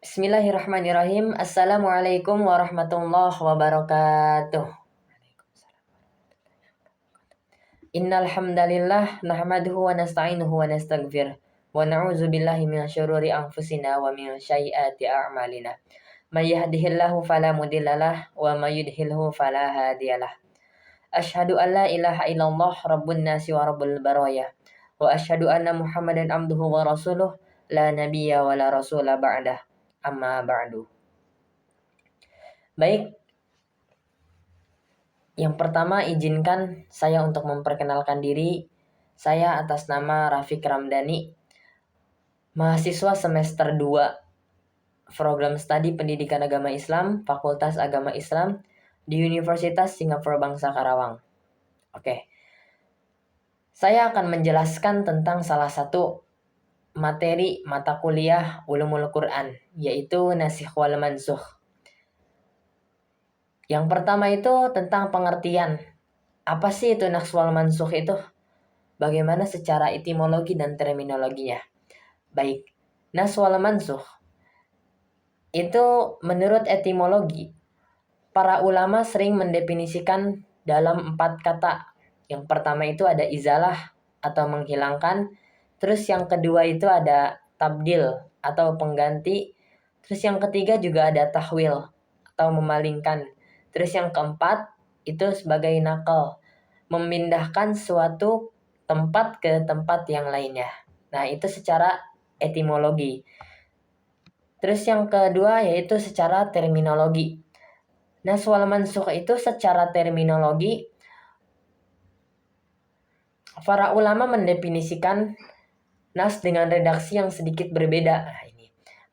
Bismillahirrahmanirrahim. Assalamualaikum warahmatullahi wabarakatuh. Innal hamdalillah nahmaduhu wa nasta'inuhu wa nastaghfir wa na'udzu billahi min syururi anfusina wa min sayyiati a'malina. May yahdihillahu fala mudhillalah wa may yudhlilhu fala hadiyalah. Asyhadu an la ilaha illallah rabbun nasi wa rabbul baraya wa asyhadu anna Muhammadan abduhu wa rasuluh la nabiyya wa la rasula ba'dah. Amma ba'du. Baik, yang pertama izinkan saya untuk memperkenalkan diri. Saya atas nama Rafiq Ramdhani, mahasiswa semester 2 Program Studi Pendidikan Agama Islam, Fakultas Agama Islam di Universitas Singapura Bangsa Karawang. Oke. Saya akan menjelaskan tentang salah satu materi mata kuliah Ulumul Quran, yaitu Nasikh wal Mansukh. Yang pertama itu tentang pengertian. Apa sih itu Nasikh wal Mansukh itu? Bagaimana secara etimologi dan terminologinya? Baik, Nasikh wal Mansukh itu menurut etimologi, para ulama sering mendefinisikan dalam 4 kata. Yang pertama itu ada izalah atau menghilangkan. Terus yang kedua itu ada tabdil atau pengganti. Terus yang ketiga juga ada tahwil atau memalingkan. Terus yang keempat itu sebagai nakal, memindahkan suatu tempat ke tempat yang lainnya. Nah, itu secara etimologi. Terus yang kedua yaitu secara terminologi. Nasikh wal Mansukh itu secara terminologi, para ulama mendefinisikan nas dengan redaksi yang sedikit berbeda.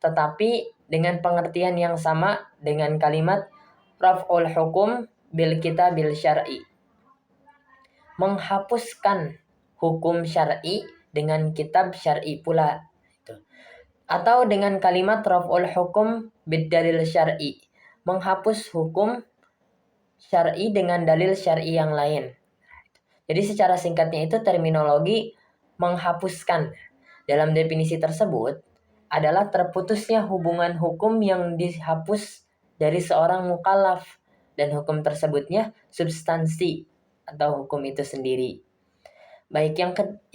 Tetapi dengan pengertian yang sama dengan kalimat raf'ul hukum bil kitabil syar'i. Menghapuskan hukum syar'i dengan kitab syar'i pula. Atau dengan kalimat raf'ul hukum bid dalil syar'i. Menghapus hukum syar'i dengan dalil syar'i yang lain. Jadi secara singkatnya itu terminologi menghapuskan. Dalam definisi tersebut adalah terputusnya hubungan hukum yang dihapus dari seorang mukallaf, dan hukum tersebutnya substansi atau hukum itu sendiri. Baik,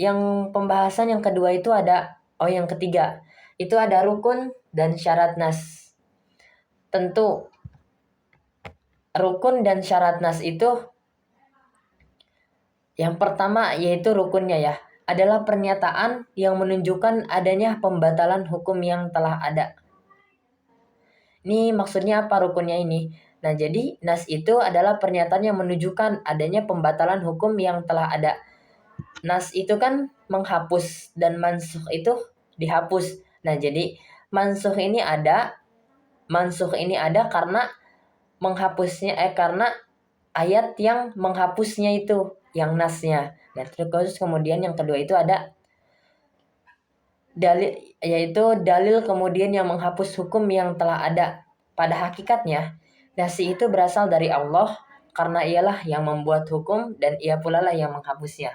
yang pembahasan yang kedua itu ada yang ketiga itu ada rukun dan syarat nas. Tentu rukun dan syarat nas itu yang pertama yaitu rukunnya ya, adalah pernyataan yang menunjukkan adanya pembatalan hukum yang telah ada. Ini maksudnya apa rukunnya ini? Nah, jadi nas itu adalah pernyataan yang menunjukkan adanya pembatalan hukum yang telah ada. Nas itu kan menghapus dan mansukh itu dihapus. Nah, jadi mansukh ini ada karena menghapusnya karena ayat yang menghapusnya itu yang nasnya. Nah, terus kemudian yang kedua itu ada dalil, yaitu dalil kemudian yang menghapus hukum yang telah ada. Pada hakikatnya, nasi itu berasal dari Allah karena ialah yang membuat hukum dan ia pula lah yang menghapusnya.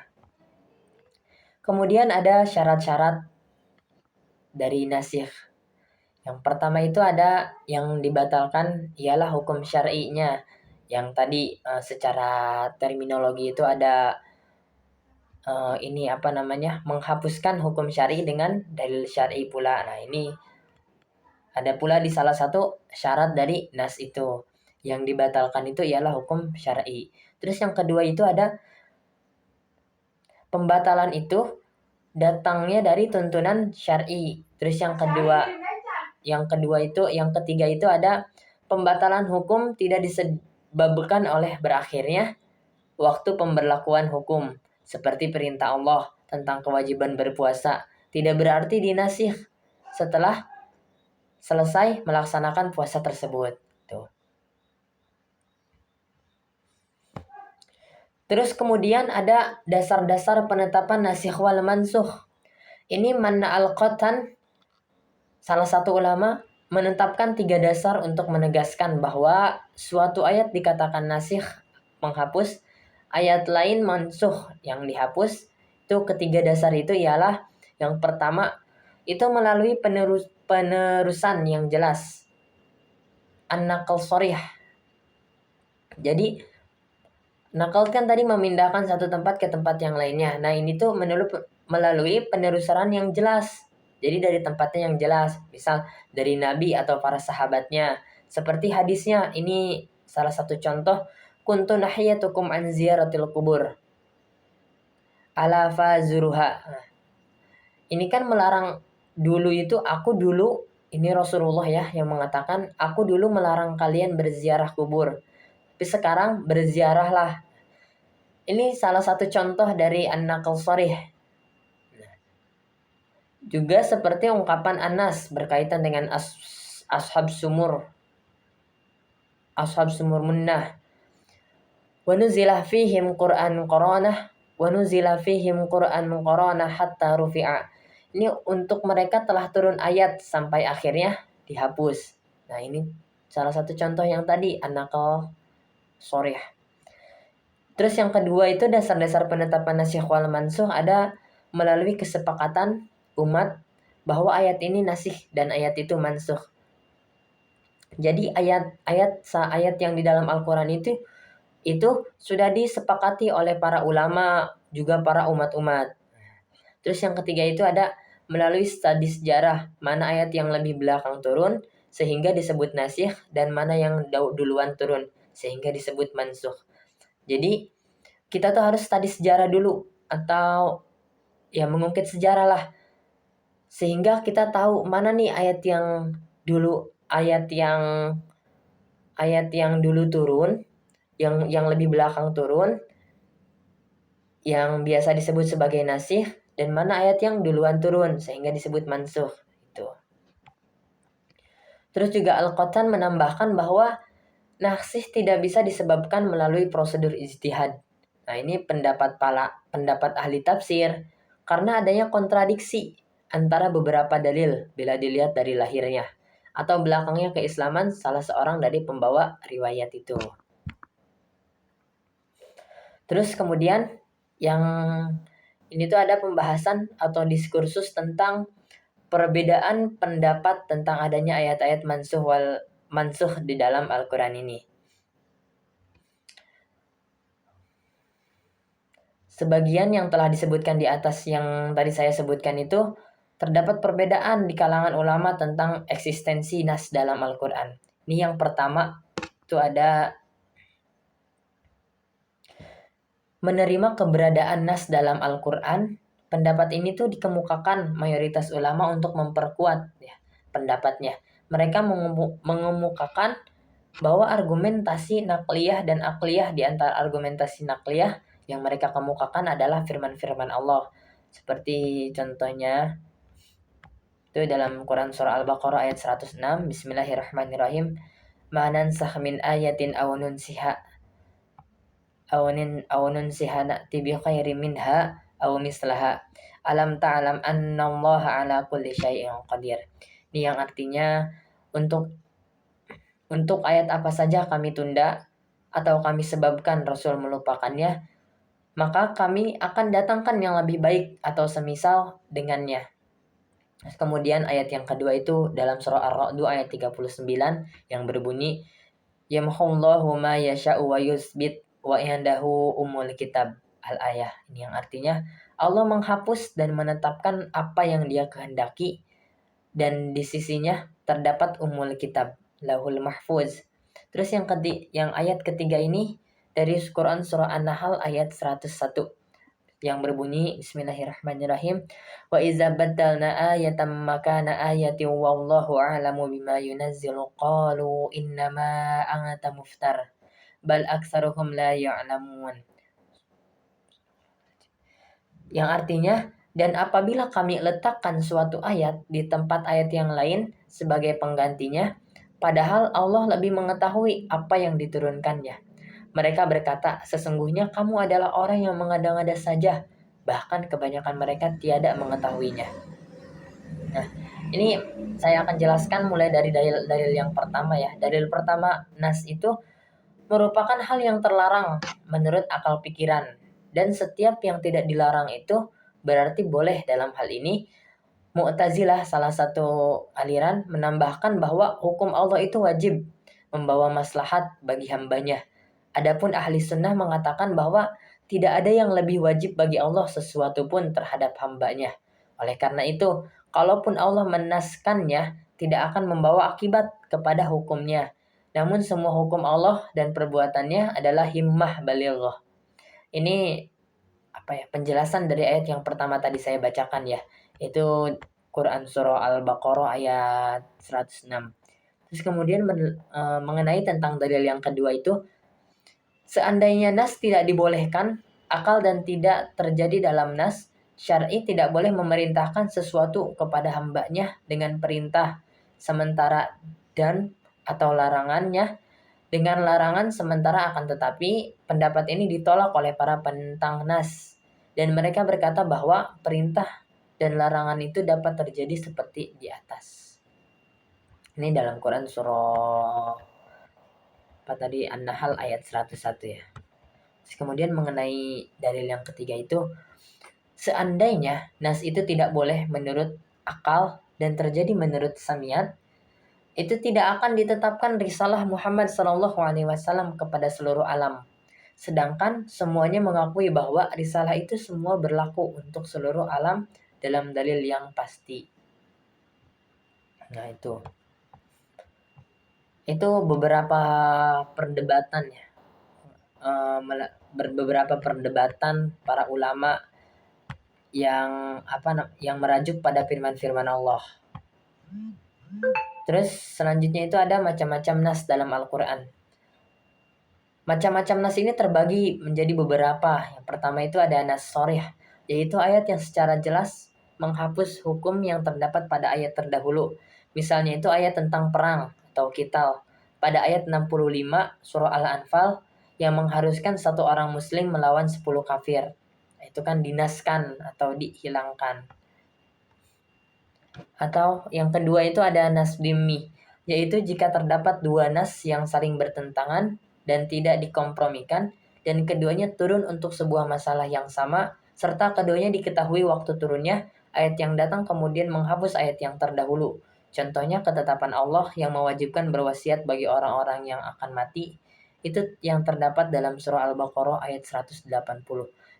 Kemudian ada syarat-syarat dari nasikh. Yang pertama itu ada yang dibatalkan ialah hukum syar'inya. Yang tadi secara terminologi itu ada menghapuskan hukum syar'i dengan dalil syar'i pula. Nah, ini ada pula di salah satu syarat dari nas itu. Yang dibatalkan itu ialah hukum syar'i. Terus yang kedua itu ada pembatalan itu datangnya dari tuntunan syar'i. Terus yang ketiga itu ada pembatalan hukum tidak disebabkan oleh berakhirnya waktu pemberlakuan hukum, seperti perintah Allah tentang kewajiban berpuasa tidak berarti dinasikh setelah selesai melaksanakan puasa tersebut. Tuh. Terus kemudian ada dasar-dasar penetapan nasikh wal mansukh. Ini Manna al-Qattan, salah satu ulama, menetapkan 3 dasar untuk menegaskan bahwa suatu ayat dikatakan nasikh, menghapus, ayat lain mansukh yang dihapus. Itu ketiga dasar itu ialah yang pertama, itu melalui penerusan yang jelas. An-naql sharih. Jadi naql kan tadi memindahkan satu tempat ke tempat yang lainnya. Nah, ini tuh melalui penerusan yang jelas. Jadi dari tempatnya yang jelas. Misal dari Nabi atau para sahabatnya. Seperti hadisnya, ini salah satu contoh. Kuntu nahiyatukum an ziyaratil kubur. Ala fazuruha. Nah, ini kan melarang dulu itu ini Rasulullah ya yang mengatakan aku dulu melarang kalian berziarah kubur. Tapi sekarang berziarahlah. Ini salah satu contoh dari an-naql sharih. Juga seperti ungkapan Anas berkaitan dengan ashab sumur. Ashab sumur munnah. Wa nuzila fihim Qur'an qaranah wa nuzila fihim Qur'an qaranah hatta rufi'a. Ini untuk mereka telah turun ayat sampai akhirnya dihapus. Nah, ini salah satu contoh yang tadi an-naql sharih. Terus yang kedua itu dasar-dasar penetapan nasikh wal mansukh ada melalui kesepakatan umat bahwa ayat ini nasikh dan ayat itu mansukh. Jadi ayat yang di dalam Al-Qur'an itu sudah disepakati oleh para ulama juga para umat-umat. Terus yang ketiga itu ada melalui studi sejarah mana ayat yang lebih belakang turun sehingga disebut nasikh dan mana yang duluan turun sehingga disebut mansukh. Jadi kita tuh harus studi sejarah dulu atau ya mengungkit sejarah lah sehingga kita tahu mana nih ayat yang dulu turun, yang lebih belakang turun, yang biasa disebut sebagai nasikh, dan mana ayat yang duluan turun sehingga disebut mansukh itu. Terus juga Al-Qattan menambahkan bahwa nasikh tidak bisa disebabkan melalui prosedur ijtihad. Nah, ini pendapat ahli tafsir karena adanya kontradiksi antara beberapa dalil bila dilihat dari lahirnya atau belakangnya keislaman salah seorang dari pembawa riwayat itu. Terus kemudian yang ini tuh ada pembahasan atau diskursus tentang perbedaan pendapat tentang adanya ayat-ayat mansukh di dalam Al-Qur'an ini. Sebagian yang telah disebutkan di atas yang tadi saya sebutkan itu terdapat perbedaan di kalangan ulama tentang eksistensi nas dalam Al-Qur'an. Ini yang pertama itu ada menerima keberadaan nas dalam Al-Qur'an. Pendapat ini tuh dikemukakan mayoritas ulama untuk memperkuat ya, pendapatnya. Mereka mengemukakan bahwa argumentasi nakliyah dan akliyah di antara argumentasi nakliyah yang mereka kemukakan adalah firman-firman Allah. Seperti contohnya itu dalam Quran surah Al-Baqarah ayat 106, Bismillahirrahmanirrahim. Ma nansakh min ayatin aw nunsiha na'ti bi khairin minha aw mislaha. Alam ta'lam annallaha ala kulli syai'in qadir. Ini yang artinya untuk ayat apa saja kami tunda atau kami sebabkan Rasul melupakannya, maka kami akan datangkan yang lebih baik atau semisal dengannya. Kemudian ayat yang kedua itu dalam surah Ar-Ra'd ayat 39 yang berbunyi Yamhullahu ma yasha'u wa yusbit wa indahu umul kitab al-ayah. Ini yang artinya Allah menghapus dan menetapkan apa yang Dia kehendaki dan di sisinya terdapat umul kitab Lahul Mahfuz. Terus yang ayat ketiga ini dari Quran surah An-Nahl ayat 101 yang berbunyi Bismillahirrahmanirrahim. Wa iza baddalna ayatan makana ayatin wallahu a'lamu bima yunazzilu qalu innama anta muftar bal aktsaruhum la ya'lamun. Yang artinya dan apabila kami letakkan suatu ayat di tempat ayat yang lain sebagai penggantinya, padahal Allah lebih mengetahui apa yang diturunkannya. Mereka berkata, sesungguhnya kamu adalah orang yang mengada-ngada saja, bahkan kebanyakan mereka tiada mengetahuinya. Nah, ini saya akan jelaskan mulai dari dalil yang pertama ya. Dalil pertama, nas itu merupakan hal yang terlarang menurut akal pikiran. Dan setiap yang tidak dilarang itu berarti boleh dalam hal ini. Mu'tazilah, salah satu aliran, menambahkan bahwa hukum Allah itu wajib membawa maslahat bagi hambanya. Adapun ahli sunnah mengatakan bahwa tidak ada yang lebih wajib bagi Allah sesuatu pun terhadap hambanya. Oleh karena itu, kalaupun Allah menaskannya, tidak akan membawa akibat kepada hukumnya. Namun semua hukum Allah dan perbuatannya adalah himmah balighah. Ini penjelasan dari ayat yang pertama tadi saya bacakan ya. Itu Quran surah Al-Baqarah ayat 106. Terus kemudian mengenai tentang dalil yang kedua itu, seandainya nas tidak dibolehkan, akal dan tidak terjadi dalam nas, syar'i tidak boleh memerintahkan sesuatu kepada hambanya dengan perintah sementara dan atau larangannya dengan larangan sementara, akan tetapi pendapat ini ditolak oleh para penentang nas dan mereka berkata bahwa perintah dan larangan itu dapat terjadi seperti di atas. Ini dalam Quran surah An-Nahl ayat 101 ya. Terus kemudian mengenai dalil yang ketiga itu, seandainya nas itu tidak boleh menurut akal dan terjadi menurut samiat, itu tidak akan ditetapkan risalah Muhammad SAW kepada seluruh alam. Sedangkan semuanya mengakui bahwa risalah itu semua berlaku untuk seluruh alam dalam dalil yang pasti. Nah itu beberapa perdebatan ya, beberapa perdebatan para ulama yang merajuk pada firman-firman Allah. Terus selanjutnya itu ada macam-macam nas dalam Al-Quran. Macam-macam nas ini terbagi menjadi beberapa. Yang pertama itu ada nas sharih, yaitu ayat yang secara jelas menghapus hukum yang terdapat pada ayat terdahulu. Misalnya itu ayat tentang perang atau qital pada ayat 65 surah Al-Anfal yang mengharuskan satu orang muslim melawan 10 kafir. Itu kan dinaskan atau dihilangkan. Atau yang kedua itu ada nas dhimmi, yaitu jika terdapat dua nas yang saling bertentangan dan tidak dikompromikan, dan keduanya turun untuk sebuah masalah yang sama, serta keduanya diketahui waktu turunnya, ayat yang datang kemudian menghapus ayat yang terdahulu. Contohnya ketetapan Allah yang mewajibkan berwasiat bagi orang-orang yang akan mati, itu yang terdapat dalam surah Al-Baqarah ayat 180.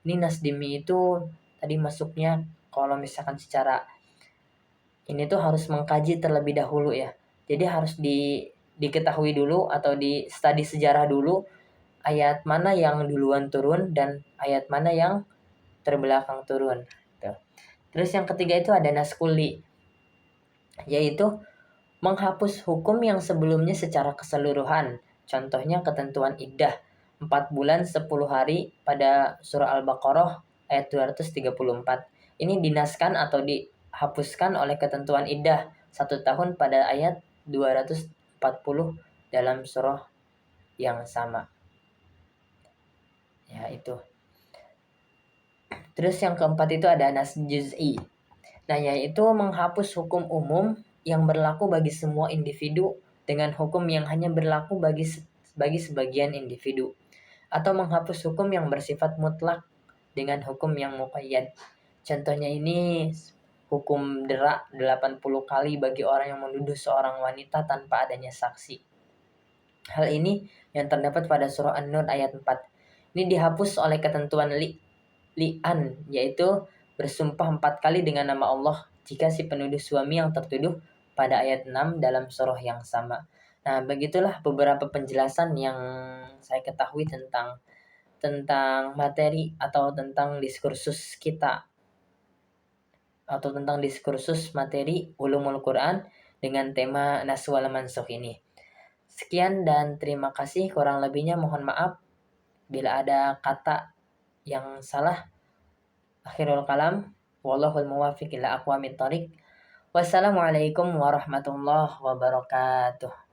Ini nas dhimmi itu tadi masuknya kalau misalkan secara ini tuh harus mengkaji terlebih dahulu ya. Jadi harus diketahui dulu atau di studi sejarah dulu ayat mana yang duluan turun dan ayat mana yang terbelakang turun. Tuh. Terus yang ketiga itu ada naskuli, yaitu menghapus hukum yang sebelumnya secara keseluruhan. Contohnya ketentuan iddah 4 bulan 10 hari pada surah Al-Baqarah ayat 234. Ini dinaskan atau dihapuskan oleh ketentuan iddah 1 tahun pada ayat 240 dalam surah yang sama. Ya itu. Terus yang keempat itu ada nas juz'i. Nah, yaitu menghapus hukum umum yang berlaku bagi semua individu dengan hukum yang hanya berlaku bagi sebagian individu, atau menghapus hukum yang bersifat mutlak dengan hukum yang muqayyad. Contohnya ini hukum derak 80 kali bagi orang yang menuduh seorang wanita tanpa adanya saksi. Hal ini yang terdapat pada surah An-Nur ayat 4. Ini dihapus oleh ketentuan li'an, yaitu bersumpah 4 kali dengan nama Allah jika si penuduh suami yang tertuduh pada ayat 6 dalam surah yang sama. Nah, begitulah beberapa penjelasan yang saya ketahui tentang materi atau tentang diskursus kita atau tentang diskursus materi ulumul Quran dengan tema Naskh wal Mansukh ini. Sekian dan terima kasih, kurang lebihnya mohon maaf bila ada kata yang salah. Akhirul kalam, wallahul muwaffiq ila aqwamit thoriq. Wassalamualaikum warahmatullahi wabarakatuh.